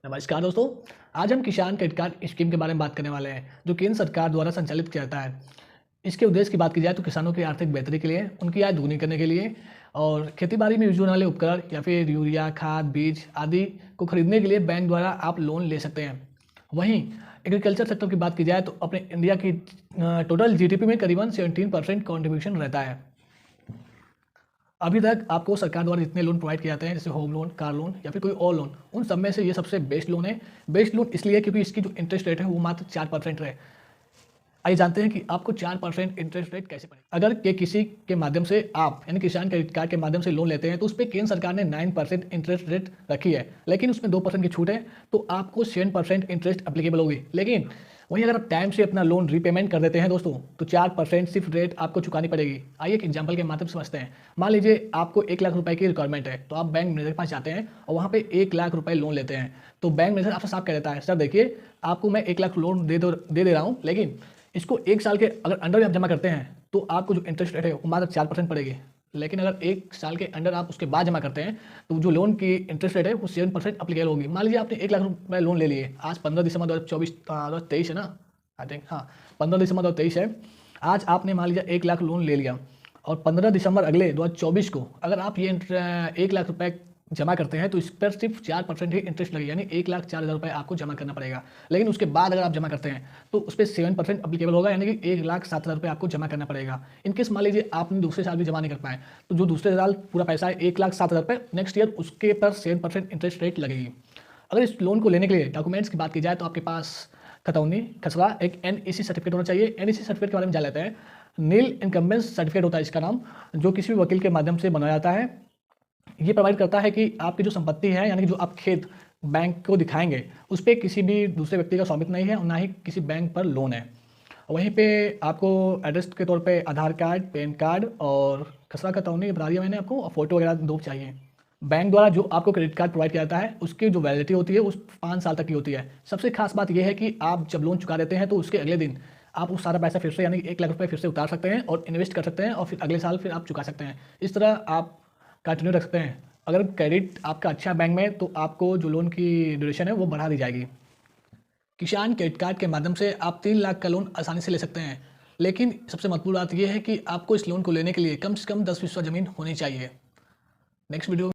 नमस्कार दोस्तों। आज हम किसान क्रेडिट कार्ड स्कीम के बारे में बात करने वाले हैं, जो केंद्र सरकार द्वारा संचालित किया जाता है। इसके उद्देश्य की बात की जाए तो किसानों की आर्थिक बेहतरी के लिए, उनकी आय दोगुनी करने के लिए और खेती-बाड़ी में यूज होने वाले उपकरण या फिर यूरिया, खाद, बीज आदि को खरीदने के लिए बैंक द्वारा आप लोन ले सकते हैं। वहीं एग्रीकल्चर सेक्टर की बात की जाए तो अपने इंडिया की टोटल जीडीपी में करीबन 17% कॉन्ट्रीब्यूशन रहता है। अभी तक आपको सरकार द्वारा जितने लोन प्रोवाइड किए जाते हैं, जैसे होम लोन, कार लोन या फिर कोई और लोन, उन सब में से ये सबसे बेस्ट लोन है। बेस्ट लोन इसलिए है क्योंकि इसकी जो इंटरेस्ट रेट है वो मात्र 4% है। आइए जानते हैं कि आपको 4% इंटरेस्ट रेट कैसे पड़ेगा। अगर के किसी के माध्यम से आप यानी किसान क्रेडिट कार्ड के माध्यम से लोन लेते हैं तो उस पर केंद्र सरकार ने 9% इंटरेस्ट रेट रखी है, लेकिन उसमें 2% की छूट है, तो आपको 7% इंटरेस्ट अप्लीकेबल होगी। लेकिन वहीं अगर आप टाइम से अपना लोन रीपेमेंट कर देते हैं दोस्तों, तो 4% सिर्फ रेट आपको चुकानी पड़ेगी। आइए एक एग्जाम्पल के माध्यम से समझते हैं। मान लीजिए आपको 1 लाख रुपए की रिक्वायरमेंट है, तो आप बैंक मैनेजर के पास जाते हैं और वहाँ पे 1 लाख रुपए लोन लेते हैं। तो बैंक मैनेजर आपसे साफ कह देता है, सर देखिए आपको मैं 1 लाख लोन दे रहा हूँ, लेकिन इसको 1 साल के अगर अंडर में आप जमा करते हैं तो आपको जो इंटरेस्ट रेट है वो मात्र 4% पड़ेगी। लेकिन अगर 1 साल के अंडर आप उसके बाद जमा करते हैं तो जो लोन की इंटरेस्ट रेट है वो 7% अप्लीकेबल होगी। मान लीजिए आपने 1 लाख रुपए लोन ले लिए, आज 15 दिसंबर 2023 है ना, आई थिंक, हाँ 15 दिसंबर 2023 है। आज आपने मान लीजिए 1 लाख लोन ले लिया और 15 दिसंबर अगले 2024 को अगर आप ये 1 लाख रुपए जमा करते हैं तो इस पर सिर्फ 4% ही इंटरेस्ट लगेगा, यानी 1,04,000 रुपये आपको जमा करना पड़ेगा। लेकिन उसके बाद अगर आप जमा करते हैं तो उस पर 7% अप्लीकेबल होगा, यानी कि 1,07,000 रुपये आपको जमा करना पड़ेगा। इनकेस मान लीजिए आपने दूसरे साल भी जमा नहीं कर पाए तो जो दूसरे साल पूरा पैसा है 1,07,000 रुपये, नेक्स्ट ईयर उसके पर 7% इंटरेस्ट रेट लगेगी। अगर इस लोन को लेने के लिए डॉक्यूमेंट्स की बात की जाए तो आपके पास खतौनी, खसरा, एक एनईसी सर्टिफिकेट होना चाहिए। एनईसी सर्टिफिकेट के बारे में जान लेते हैं। नील इनकम्बेंस सर्टिफिकेट होता है इसका नाम, जो किसी भी वकील के माध्यम से बनाया जाता है। ये प्रोवाइड करता है कि आपकी जो संपत्ति है, यानी कि जो आप खेत बैंक को दिखाएंगे, उस पर किसी भी दूसरे व्यक्ति का स्वामित्व नहीं है और ना ही किसी बैंक पर लोन है। वहीं पे आपको एड्रेस के तौर पे आधार कार्ड, पैन कार्ड और खसरा खतौनी बता दिया मैंने आपको, और फोटो वगैरह 2 चाहिए। बैंक द्वारा जो आपको क्रेडिट कार्ड प्रोवाइड किया जाता है उसकी जो वैलिडिटी होती है उस 5 साल तक की होती है। सबसे खास बात यह है कि आप जब लोन चुका देते हैं तो उसके अगले दिन आप उस सारा पैसा फिर से, यानी कि 1 लाख रुपये फिर से उतार सकते हैं और इन्वेस्ट कर सकते हैं और फिर अगले साल फिर आप चुका सकते हैं। इस तरह आप कंटिन्यू रख सकते हैं। अगर क्रेडिट आपका अच्छा बैंक में तो आपको जो लोन की ड्यूरेशन है वो बढ़ा दी जाएगी। किसान क्रेडिट कार्ड के माध्यम से आप 3 लाख का लोन आसानी से ले सकते हैं, लेकिन सबसे महत्वपूर्ण बात यह है कि आपको इस लोन को लेने के लिए कम से कम 10 फीसद ज़मीन होनी चाहिए। Next video